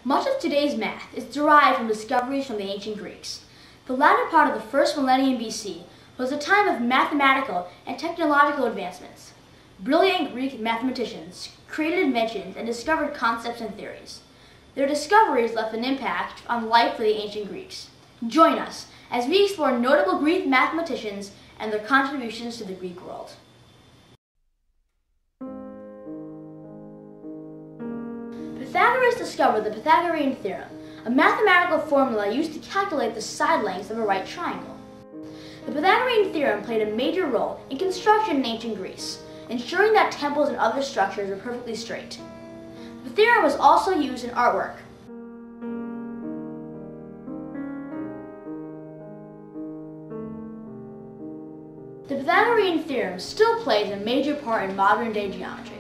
Much of today's math is derived from discoveries from the ancient Greeks. The latter part of the first millennium BC was a time of mathematical and technological advancements. Brilliant Greek mathematicians created inventions and discovered concepts and theories. Their discoveries left an impact on life for the ancient Greeks. Join us as we explore notable Greek mathematicians and their contributions to the Greek world. Pythagoras discovered the Pythagorean theorem, a mathematical formula used to calculate the side lengths of a right triangle. The Pythagorean theorem played a major role in construction in ancient Greece, ensuring that temples and other structures were perfectly straight. The theorem was also used in artwork. The Pythagorean theorem still plays a major part in modern-day geometry.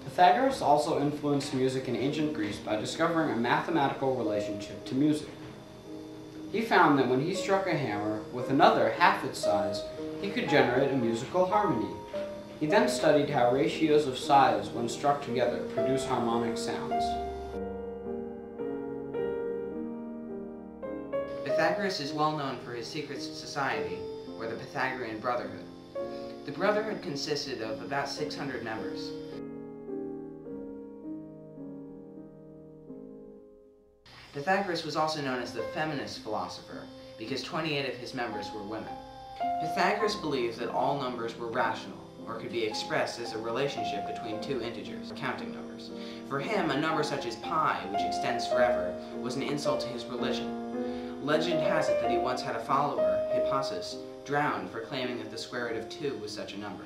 Pythagoras also influenced music in ancient Greece by discovering a mathematical relationship to music. He found that when he struck a hammer with another half its size, he could generate a musical harmony. He then studied how ratios of size, when struck together, produce harmonic sounds. Pythagoras is well known for his secret society, or the Pythagorean Brotherhood. The Brotherhood consisted of about 600 members. Pythagoras was also known as the feminist philosopher because 28 of his members were women. Pythagoras believed that all numbers were rational, or could be expressed as a relationship between two integers, counting numbers. For him, a number such as pi, which extends forever, was an insult to his religion. Legend has it that he once had a follower, Hippasus, drowned for claiming that the square root of 2 was such a number.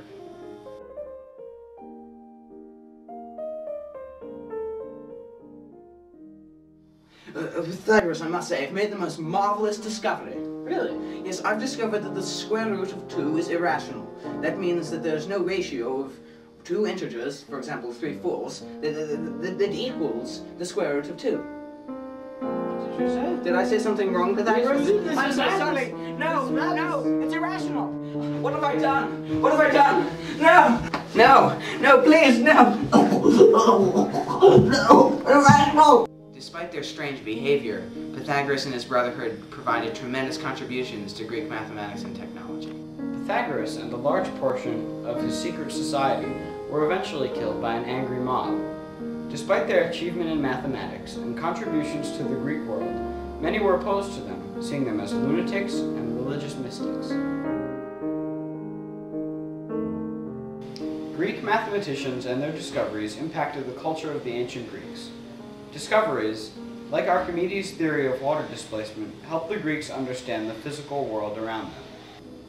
Pythagoras, I must say, I've made the most marvelous discovery. Really? Yes, I've discovered that the square root of 2 is irrational. That means that there's no ratio of two integers, for example 3/4, that equals the square root of 2. What did you say? Did I say something wrong, Pythagoras? I'm so sorry. No, it's irrational. What have I done? What have I done? No, please, no. No, irrational. Despite their strange behavior, Pythagoras and his brotherhood provided tremendous contributions to Greek mathematics and technology. Pythagoras and a large portion of his secret society were eventually killed by an angry mob. Despite their achievement in mathematics and contributions to the Greek world, many were opposed to them, seeing them as lunatics and religious mystics. Greek mathematicians and their discoveries impacted the culture of the ancient Greeks. Discoveries, like Archimedes' theory of water displacement, helped the Greeks understand the physical world around them.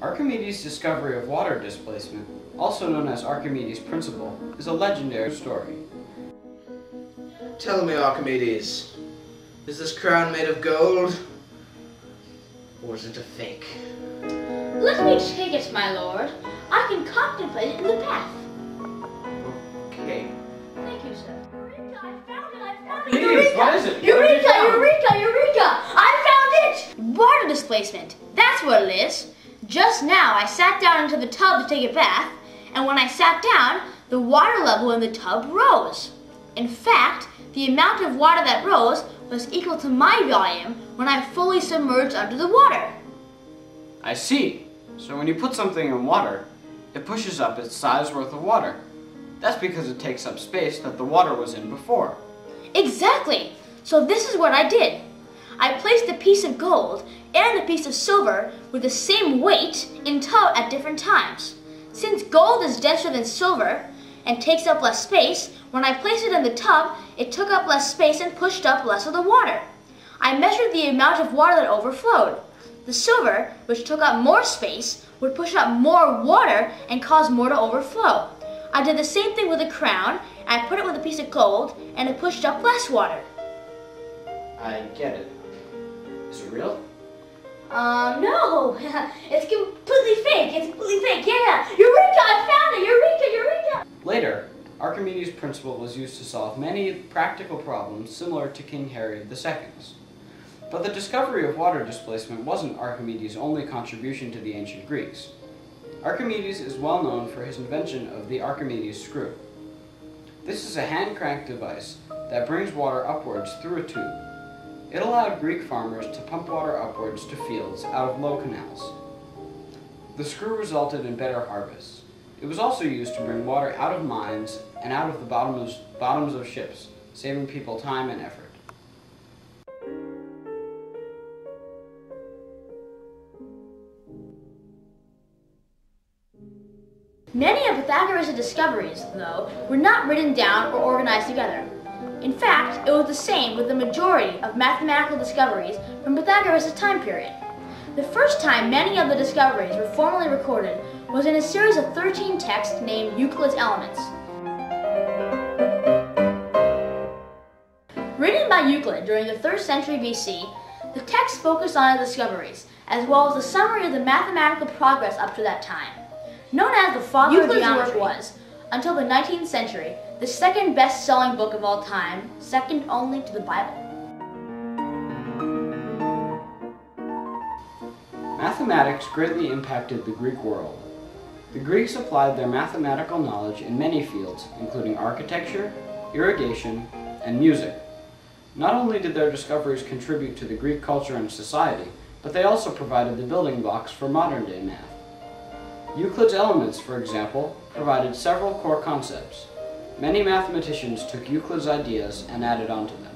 Archimedes' discovery of water displacement, also known as Archimedes' principle, is a legendary story. Tell me, Archimedes, is this crown made of gold? Or is it a fake? Let me take it, my lord. I can contemplate it in the path. Okay. Thank you, sir. I found it! Please, what is it? Eureka! I found it! Water displacement. That's what it is. Just now, I sat down into the tub to take a bath, and when I sat down, the water level in the tub rose. In fact, the amount of water that rose was equal to my volume when I fully submerged under the water. I see. So when you put something in water, it pushes up its size worth of water. That's because it takes up space that the water was in before. Exactly. So this is what I did. I placed a piece of gold and a piece of silver with the same weight in tub at different times. Since gold is denser than silver and takes up less space, when I placed it in the tub, it took up less space and pushed up less of the water. I measured the amount of water that overflowed. The silver, which took up more space, would push up more water and cause more to overflow. I did the same thing with a crown, and I put it with a piece of gold, and it pushed up less water. I get it. Is it real? No. It's completely fake. Yeah. Eureka! I found it! Eureka! Later, Archimedes' principle was used to solve many practical problems similar to King Herod II's. But the discovery of water displacement wasn't Archimedes' only contribution to the ancient Greeks. Archimedes is well known for his invention of the Archimedes screw. This is a hand-cranked device that brings water upwards through a tube. It allowed Greek farmers to pump water upwards to fields out of low canals. The screw resulted in better harvests. It was also used to bring water out of mines and out of the bottoms of ships, saving people time and effort. Many of Pythagoras' discoveries, though, were not written down or organized together. In fact, it was the same with the majority of mathematical discoveries from Pythagoras' time period. The first time many of the discoveries were formally recorded was in a series of 13 texts named Euclid's Elements. Written by Euclid during the 3rd century BC, the text focused on his discoveries, as well as a summary of the mathematical progress up to that time. Known as the father of geometry, work was, until the 19th century, the second best-selling book of all time, second only to the Bible. Mathematics greatly impacted the Greek world. The Greeks applied their mathematical knowledge in many fields, including architecture, irrigation, and music. Not only did their discoveries contribute to the Greek culture and society, but they also provided the building blocks for modern-day math. Euclid's Elements, for example, provided several core concepts. Many mathematicians took Euclid's ideas and added on to them.